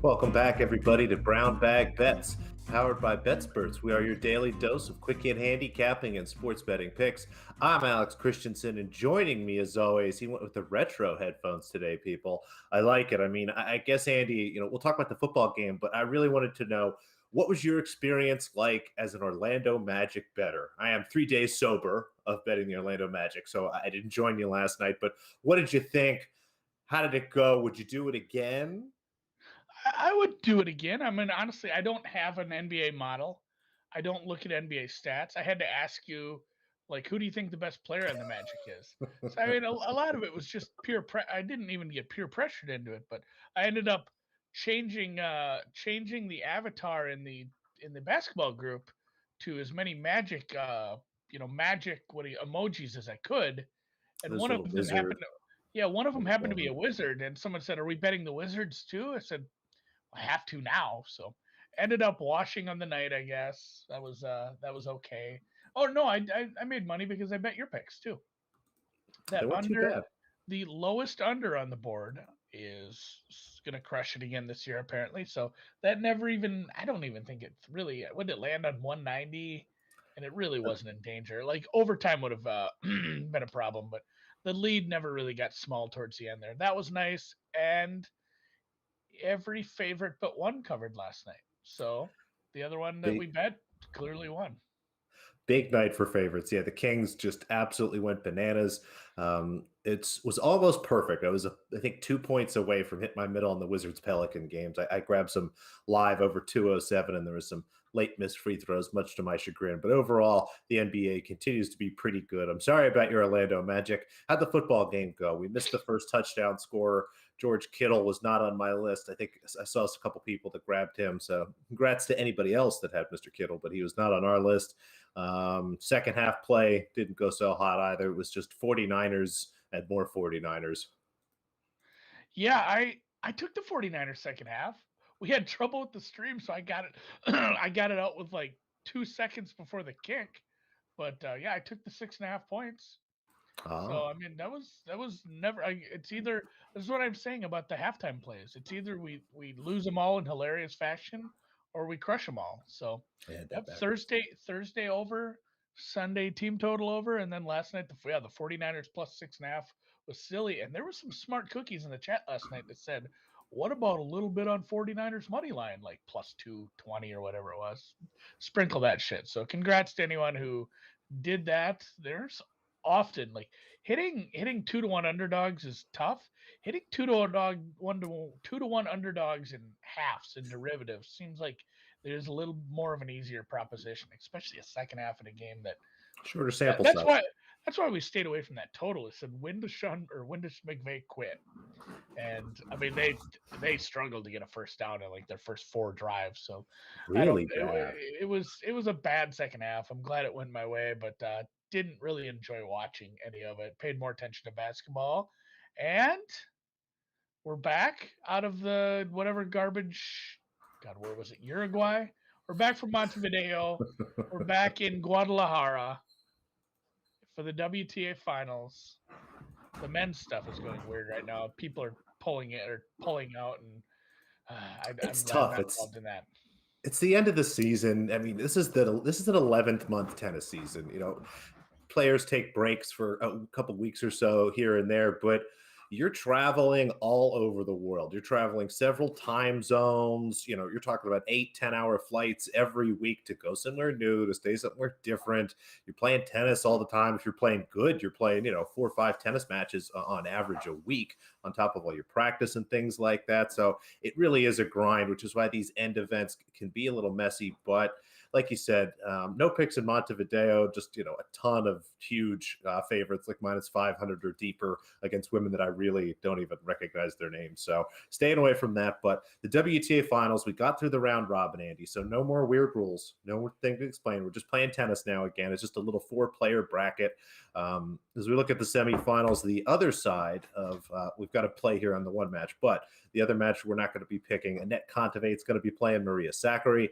Welcome back, everybody, to Brown Bag Bets, powered by BETSPERTS. We are your daily dose of quick hit handicapping and sports betting picks. I'm Alex Christenson, and joining me, as always, he went with the retro headphones today, people. I like it. I mean, I guess, Andy, we'll talk about the football game, but I really wanted to know, what was your experience like as an Orlando Magic bettor? I am 3 days sober of betting the Orlando Magic, so I didn't join you last night, but what did you think? How did it go? Would you do it again? I would do it again. I mean, honestly, I don't have an NBA model. I don't look at NBA stats. I had to ask you, like, who do you think the best player in the Magic is? So, I mean, a lot of it was just I didn't even get peer pressured into it, but I ended up changing the avatar in the basketball group to as many Magic Magic emojis as I could, and This one of little them happened wizard. to yeah, one of them happened to be a wizard, and someone said, "Are we betting the Wizards too?" I said, I have to now. So ended up washing on the night, I guess. That was okay. Oh no, I made money because I bet your picks too. They That weren't too under bad. the lowest under on the board is gonna crush it again this year, apparently. So that never even I don't even think it really would it land on 190, and it really wasn't in danger. Like overtime would have been a problem, but the lead never really got small towards the end there. That was nice. And every favorite but one covered last night. So the other one that we Big, bet clearly won. big night for favorites. Yeah, the Kings just absolutely went bananas. It was almost perfect. I was, I think, 2 points away from hitting my middle on the Wizards Pelican games. I grabbed some live over 207, and there was some late missed free throws, much to my chagrin. But overall, the NBA continues to be pretty good. I'm sorry about your Orlando Magic. How'd the football game go? We missed the first touchdown scorer. George Kittle was not on my list. I think I saw a couple people that grabbed him. So congrats to anybody else that had Mr. Kittle, but he was not on our list. Second half play didn't go so hot either. It was just 49ers and more 49ers. Yeah, I took the 49ers second half. We had trouble with the stream, so I got it I got it out with like 2 seconds before the kick. But yeah, I took the 6.5 points. So Ah, I mean that was never. It's either this is what I'm saying about the halftime plays. It's either we lose them all in hilarious fashion, or we crush them all. So I had that yep, backwards. Thursday over, Sunday team total over, and then last night the 49ers plus 6.5 was silly. And there were some smart cookies in the chat last night that said, "What about a little bit on 49ers money line, like plus 220 or whatever it was?" Sprinkle that shit. So congrats to anyone who did that. There's often like hitting 2-to-1 underdogs is tough. Hitting 2-to-1 underdogs in halves and derivatives seems like there's a little more of an easier proposition, especially a second half of the game. Shorter That sample that's size. why we stayed away from that total. It said when to Shun or when does McVay quit, and I mean they struggled to get a first down in like their first 4 drives. So I don't. Really bad. It was a bad second half. I'm glad it went my way, but didn't really enjoy watching any of it. Paid more attention to basketball, and we're back out of the whatever garbage. God, where was it? Uruguay. We're back from Montevideo. We're back in Guadalajara for the WTA finals. The men's stuff is going weird right now. People are pulling it or pulling out, and I'm It's glad I'm tough. not involved in that. It's the end of the season. I mean, this is an 11th month tennis season. Players take breaks for a couple weeks or so here and there, but you're traveling all over the world. You're traveling several time zones. You're talking about 8-10 hour flights every week to go somewhere new, to stay somewhere different. You're playing tennis all the time. If you're playing good, you're playing 4 or 5 tennis matches on average a week, on top of all your practice and things like that. So it really is a grind, which is why these end events can be a little messy. But like you said, no picks in Montevideo, just a ton of huge favorites, like minus 500 or deeper, against women that I really don't even recognize their names. So staying away from that. But the WTA finals, we got through the round robin, Andy. So no more weird rules, no more thing to explain. We're just playing tennis now again. It's just a little 4-player bracket. As we look at the semifinals, the other side of we've got to play here on the one match, but the other match we're not going to be picking. Annette Kontaveit is going to be playing Maria Sakkari.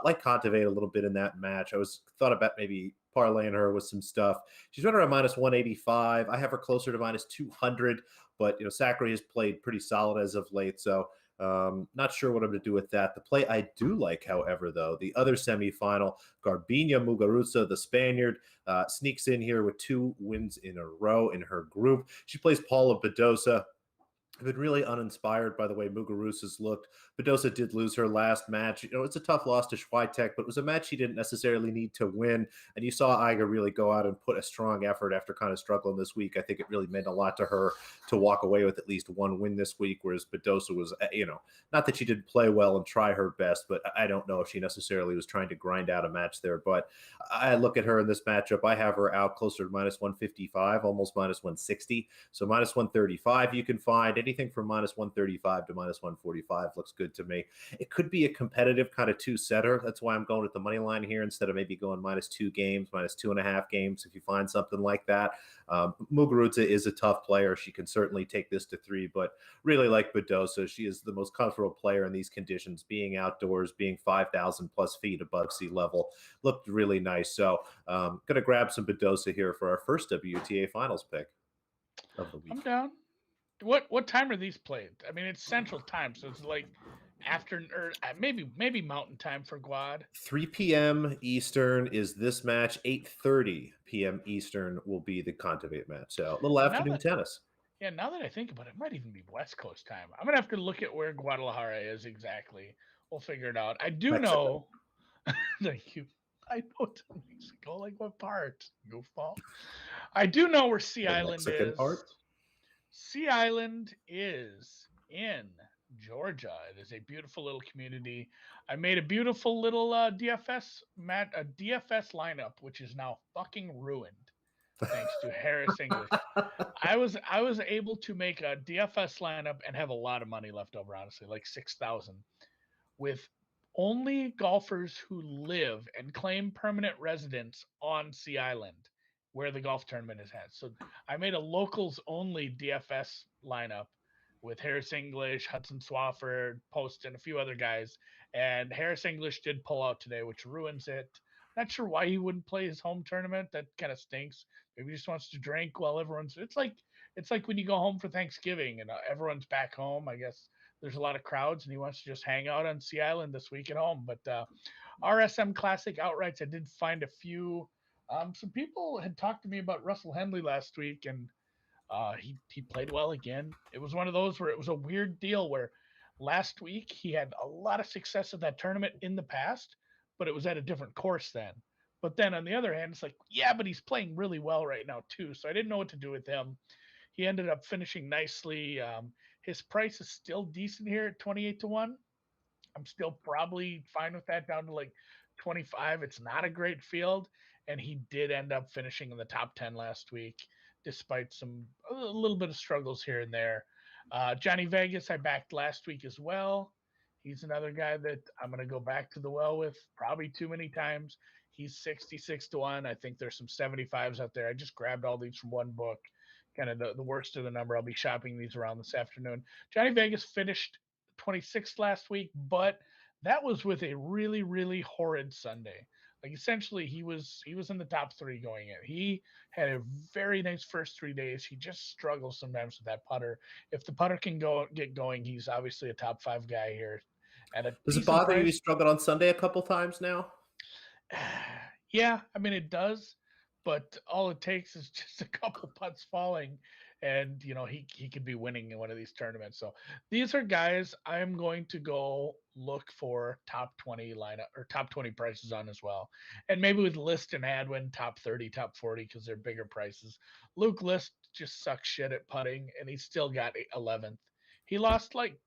Like Kontaveit a little bit in that match. I was thought about maybe parlaying her with some stuff. She's right around minus 185. I have her closer to minus 200, but Sakkari has played pretty solid as of late. So Not sure what I'm going to do with that. The play I do like, however, though, the other semifinal, Garbina Muguruza, the Spaniard, sneaks in here with 2 wins in a row in her group. She plays Paula Badosa. I've been really uninspired by the way Muguruza's looked. Badosa did lose her last match. It's a tough loss to Schweitek, but it was a match she didn't necessarily need to win. And you saw Iga really go out and put a strong effort after kind of struggling this week. I think it really meant a lot to her to walk away with at least 1 win this week, whereas Badosa was, not that she didn't play well and try her best, but I don't know if she necessarily was trying to grind out a match there. But I look at her in this matchup. I have her out closer to minus 155, almost minus 160. So minus 135 you can find. Anything from minus 135 to minus 145 looks good to me. It could be a competitive kind of 2-setter. That's why I'm going with the money line here instead of maybe going minus 2 games, minus 2.5 games. If you find something like that, Muguruza is a tough player. She can certainly take this to 3, but really like Badosa. She is the most comfortable player in these conditions, being outdoors, being 5,000 plus feet above sea level. Looked really nice. So going to grab some Badosa here for our first WTA finals pick of the week. I'm down. What time are these played? I mean, it's Central Time, so it's like after or maybe Mountain Time for Guad. 3 p.m. Eastern is this match. 8:30 p.m. Eastern will be the Contavate match. So a little afternoon tennis. Yeah, now that I think about it, it might even be West Coast time. I'm gonna have to look at where Guadalajara is exactly. We'll figure it out. I do know. Thank you. I know it's in Mexico. Like what part? Goofball. I do know where Sea Island is. Sea Island is in Georgia. It is a beautiful little community. I made a beautiful little DFS lineup, which is now fucking ruined thanks to Harris English. I was able to make a DFS lineup and have a lot of money left over, honestly, like 6,000, with only golfers who live and claim permanent residence on Sea Island, where the golf tournament is had. So I made a locals only DFS lineup with Harris English, Hudson Swafford, Post, and a few other guys. And Harris English did pull out today, which ruins it. Not sure why he wouldn't play his home tournament. That kind of stinks. Maybe he just wants to drink while everyone's. It's like when you go home for Thanksgiving and everyone's back home. I guess there's a lot of crowds and he wants to just hang out on Sea Island this week at home. But RSM Classic outrights, I did find a few. Some people had talked to me about Russell Henley last week, and he played well again. It was one of those where it was a weird deal where last week he had a lot of success at that tournament in the past, but it was at a different course then. But then on the other hand, it's like, yeah, but he's playing really well right now too. So I didn't know what to do with him. He ended up finishing nicely. His price is still decent here at 28 to 1. I'm still probably fine with that down to like 25. It's not a great field. And he did end up finishing in the top 10 last week, despite a little bit of struggles here and there. Johnny Vegas, I backed last week as well. He's another guy that I'm going to go back to the well with probably too many times. He's 66 to 1. I think there's some 75s out there. I just grabbed all these from one book, kind of the worst of the number. I'll be shopping these around this afternoon. Johnny Vegas finished 26th last week, but that was with a really, really horrid Sunday. Like essentially, he was in the top 3 going in. He had a very nice first 3 days. He just struggles sometimes with that putter. If the putter can get going, he's obviously a top 5 guy here. Does it bother you? He struggled on Sunday a couple times now. Yeah, I mean it does, but all it takes is just a couple putts falling, and he could be winning in one of these tournaments. So these are guys I'm going to go look for top 20 lineup or top 20 prices on as well, and maybe with List and Hadwin top 30, top 40 because they're bigger prices. Luke List just sucks shit at putting, and he still got 11th. He lost like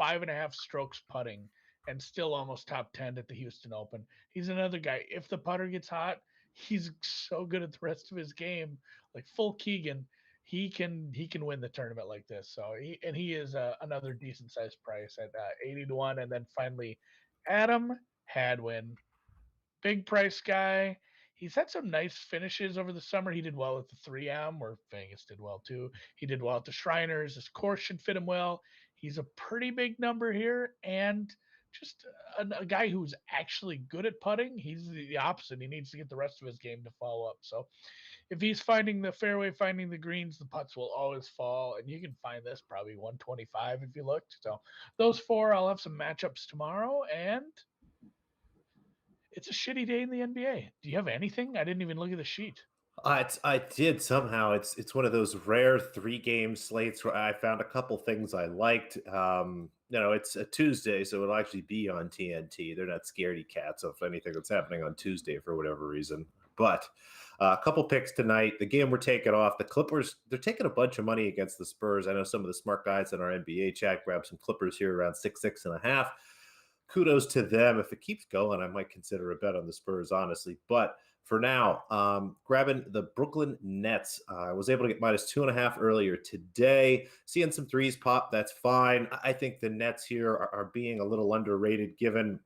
5.5 strokes putting and still almost top 10 at the Houston Open. He's another guy. If the putter gets hot, he's so good at the rest of his game. Like full Keegan, he can win the tournament like this. So he is another decent sized price at 80 to 1. And then finally, Adam Hadwin, big price guy. He's had some nice finishes over the summer. He did well at the 3M, where Vegas did well too. He did well at the Shriners. His course should fit him well. He's a pretty big number here, and just a guy who's actually good at putting. He's the opposite. He needs to get the rest of his game to follow up. So if he's finding the fairway, finding the greens, the putts will always fall. And you can find this probably 125 if you looked. So those four, I'll have some matchups tomorrow. And it's a shitty day in the NBA. Do you have anything? I didn't even look at the sheet. I did somehow. It's one of those rare 3-game slates where I found a couple things I liked. It's a Tuesday, so it'll actually be on TNT. They're not scaredy cats of anything that's happening on Tuesday for whatever reason. But a couple picks tonight. The game we're taking off, the Clippers, they're taking a bunch of money against the Spurs. I know some of the smart guys in our NBA chat grabbed some Clippers here around 6.5. Kudos to them. If it keeps going, I might consider a bet on the Spurs, honestly. But for now, grabbing the Brooklyn Nets. I was able to get -2.5 earlier today. Seeing some threes pop, that's fine. I think the Nets here are being a little underrated given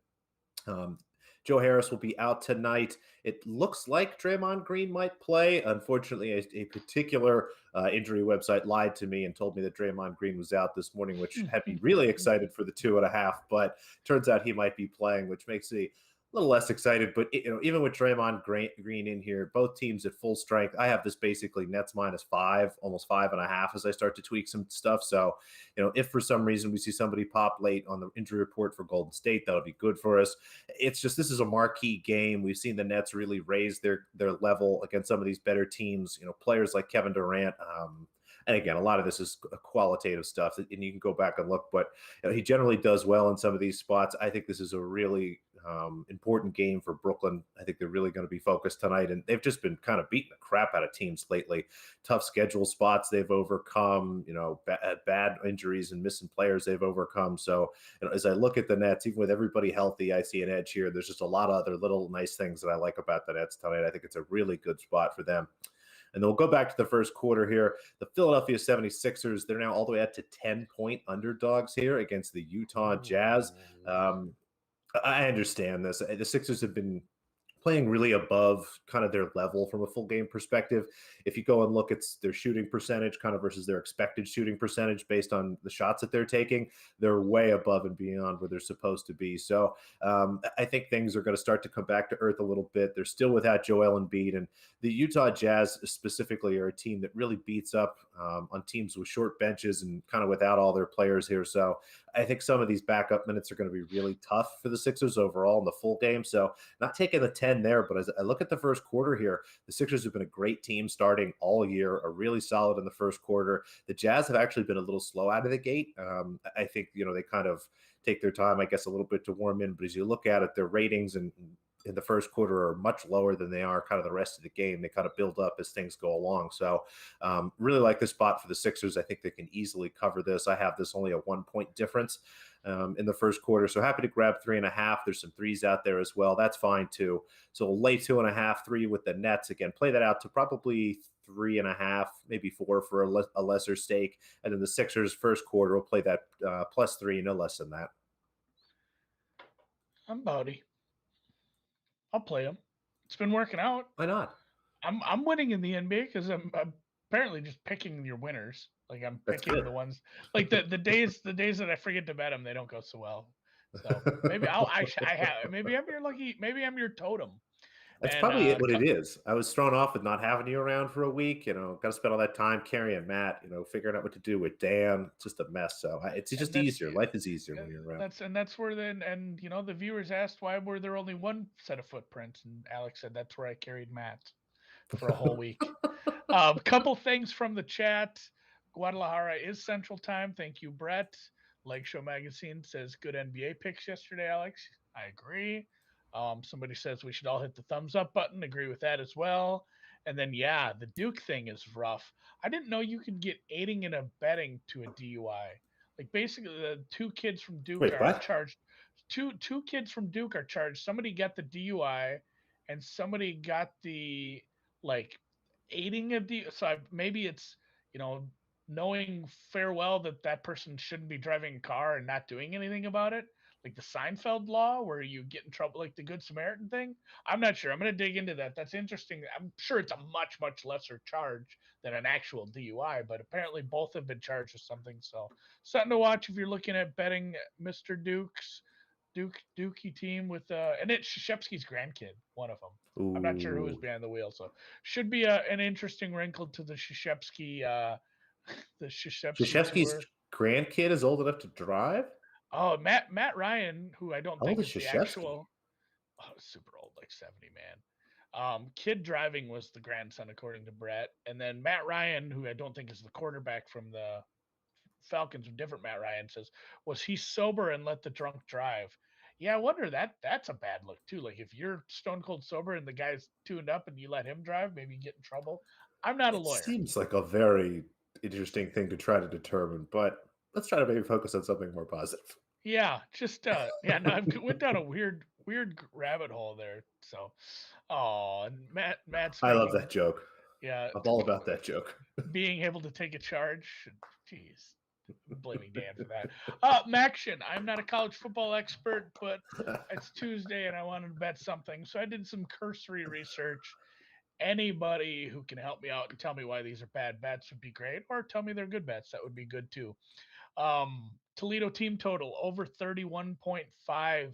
Joe Harris will be out tonight. It looks like Draymond Green might play. Unfortunately, a particular injury website lied to me and told me that Draymond Green was out this morning, which had me really excited for the 2.5. But turns out he might be playing, which makes me a little less excited. But even with Draymond Green in here, both teams at full strength. I have this basically Nets -5, almost 5.5 as I start to tweak some stuff. So, if for some reason we see somebody pop late on the injury report for Golden State, that'll be good for us. It's just this is a marquee game. We've seen the Nets really raise their level against some of these better teams. Players like Kevin Durant. And again, a lot of this is qualitative stuff, and you can go back and look, but he generally does well in some of these spots. I think this is a really important game for Brooklyn. I think they're really going to be focused tonight, and they've just been kind of beating the crap out of teams lately. Tough schedule spots they've overcome, bad injuries and missing players they've overcome. So as I look at the Nets, even with everybody healthy, I see an edge here. There's just a lot of other little nice things that I like about the Nets tonight. I think it's a really good spot for them. And then we'll go back to the first quarter here. The Philadelphia 76ers, they're now all the way up to 10-point underdogs here against the Utah Jazz. I understand this. The Sixers have been playing really above kind of their level from a full game perspective. If you go and look at their shooting percentage kind of versus their expected shooting percentage based on the shots that they're taking, they're way above and beyond where they're supposed to be. So I think things are going to start to come back to earth a little bit. They're still without Joel Embiid, and the Utah Jazz specifically are a team that really beats up on teams with short benches and kind of without all their players here. So I think some of these backup minutes are going to be really tough for the Sixers overall in the full game. So not taking the 10 there, but as I look at the first quarter here, the Sixers have been a great team starting all year, are really solid in the first quarter. The Jazz have actually been a little slow out of the gate. I think, they kind of take their time, I guess, a little bit to warm in. But as you look at it, their ratings and in the first quarter are much lower than they are kind of the rest of the game. They kind of build up as things go along. So really like this spot for the Sixers. I think they can easily cover this. I have this only a 1-point difference in the first quarter. So happy to grab 3.5. There's some threes out there as well. That's fine too. So we'll lay 2.5, 3 with the Nets. Again, play that out to probably 3.5, maybe 4 for a lesser stake. And then the Sixers first quarter, we'll play that +3, no less than that. I'm Bowdy. I'll play them. It's been working out. Why not? I'm winning in the NBA because I'm apparently just picking your winners. Like I'm picking the ones like the days that I forget to bet them, they don't go so well. So maybe maybe I'm your lucky. Maybe I'm your totem. That's probably what it is. I was thrown off with not having you around for a week. Got to spend all that time carrying Matt. Figuring out what to do with Dan. It's just a mess. So it's just easier. Life is easier when you're around. That's where the viewers asked why were there only one set of footprints, and Alex said that's where I carried Matt for a whole week. Couple things from the chat. Guadalajara is Central Time. Thank you, Brett. Leg Show Magazine says good NBA picks yesterday, Alex. I agree. Somebody says we should all hit the thumbs up button. Agree with that as well. And then, the Duke thing is rough. I didn't know you could get aiding and abetting to a DUI. Like basically, the two kids from Duke are charged. Two kids from Duke are charged. Somebody got the DUI, and somebody got the aiding a DUI. So maybe it's knowing farewell that person shouldn't be driving a car and not doing anything about it. Like the Seinfeld law where you get in trouble, like the Good Samaritan thing. I'm not sure. I'm going to dig into that. That's interesting. I'm sure it's a much, much lesser charge than an actual DUI, but apparently both have been charged with something. So something to watch if you're looking at betting Mr. Dukes. Dookie team with and it's Krzyzewski's grandkid, one of them. I'm not sure who is Ooh. behind the wheel, so should be an interesting wrinkle to the Krzyzewski the Krzyzewski Krzyzewski's tour. grandkid is old enough to drive? Oh, Matt Ryan, who I don't How old think is is the Krzyzewski? actual super old, like 70, man. Kid driving was the grandson, according to Brett, and then Matt Ryan, who I don't think is the quarterback from the Falcons, a different Matt Ryan says, was he sober and let the drunk drive? Yeah, I wonder that's a bad look too. Like if you're stone cold sober and the guy's tuned up and you let him drive, maybe you get in trouble. I'm not a It lawyer. seems like a very interesting thing to try to determine, but let's try to maybe focus on something more positive. Yeah, just yeah, no, I went down a weird rabbit hole there. So, oh, and Matt's I love making that joke. yeah, I'm all about that joke. being able to take a charge. Jeez, blaming Dan for that. MACtion. I'm not a college football expert, but it's Tuesday and I wanted to bet something. So I did some cursory research. Anybody who can help me out and tell me why these are bad bets would be great, or tell me they're good bets. That would be good too. Toledo team total over 31.5,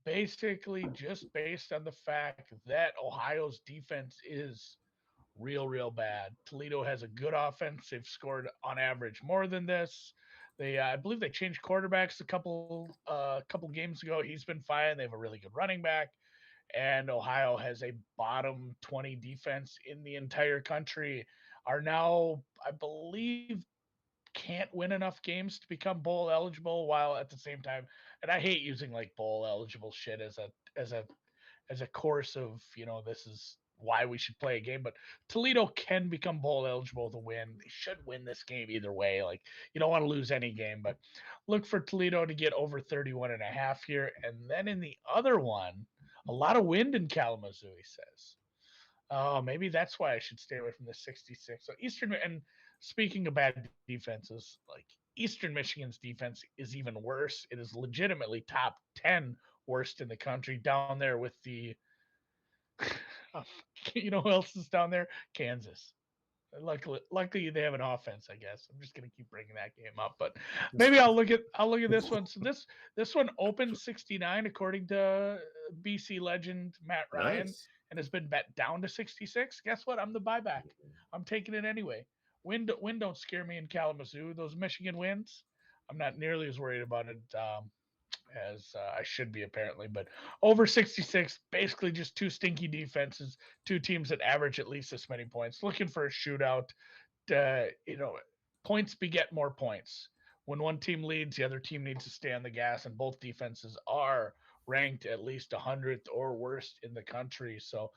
basically just based on the fact that Ohio's defense is real bad. Toledo has a good offense. They've scored on average more than this. They, I believe, they changed quarterbacks a couple games ago. He's been fine. They have a really good running back, and Ohio has a bottom 20 defense in the entire country. Are now, I believe, can't win enough games to become bowl eligible, while at the same time, and I hate using like bowl eligible shit as a as a course of, this is why we should play a game, but Toledo can become bowl eligible to win. They should win this game either way. Like, you don't want to lose any game, but look for Toledo to get over 31.5 here. And then in the other one, a lot of wind in Kalamazoo, he says. Oh, maybe that's why I should stay away from the 66. So Eastern, and speaking of bad defenses, like Eastern Michigan's defense is even worse. It is legitimately top 10 worst in the country, down there with the who else is down there? Kansas. Luckily they have an offense, I guess. I'm just gonna keep bringing that game up, but maybe I'll look at this one. So this one opened 69 according to BC legend Matt Ryan, Nice. and has been bet down to 66. Guess what? I'm the buyback. I'm taking it anyway. Wind don't scare me in Kalamazoo. Those Michigan wins, I'm not nearly as worried about it as I should be, apparently. But over 66, basically just two stinky defenses, two teams that average at least this many points. Looking for a shootout. Points beget more points. When one team leads, the other team needs to stay on the gas, and both defenses are ranked at least 100th or worst in the country. So,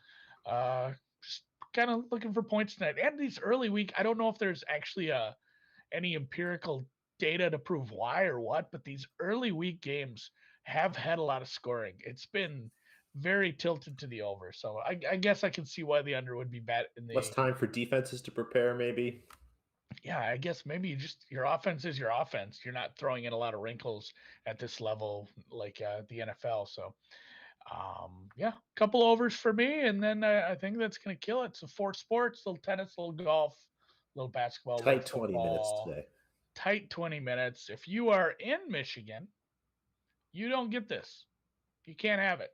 just kind of looking for points tonight. And these early week, I don't know if there's actually any empirical data to prove why or what, but these early week games have had a lot of scoring. It's been very tilted to the over. So I guess I can see why the under would be bet in Less the. time for defenses to prepare, maybe. Yeah, I guess maybe your offense is your offense. You're not throwing in a lot of wrinkles at this level like the NFL. So yeah, couple overs for me, and then I think that's gonna kill it. So four sports: little tennis, little golf, little basketball, little Tight 20 minutes football. today. Tight 20 minutes. If you are in Michigan, you don't get this. You can't have it.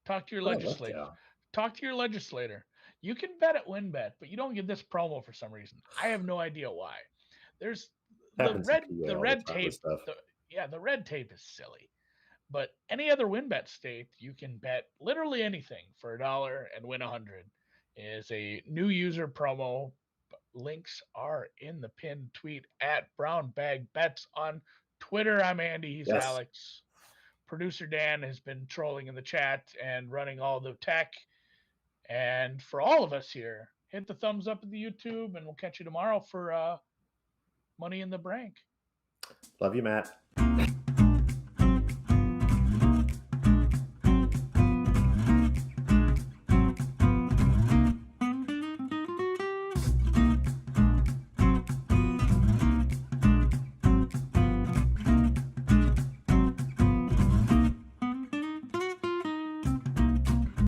Talk to your What a legislative. letdown. Talk to your legislator. You can bet at WinBet, but you don't get this promo for some reason. I have no idea why. There's the Happens in red PA the all the red time with tape. stuff. The red tape is silly. But any other WinBet state, you can bet literally anything for $1 and win 100. Is a new user promo. Links are in the pinned tweet at Brown Bag Bets on Twitter. I'm Andy. He's Yes. Alex. Producer Dan has been trolling in the chat and running all the tech. And for all of us here, hit the thumbs up at the YouTube, and we'll catch you tomorrow for Money in the Bank. Love you, Matt.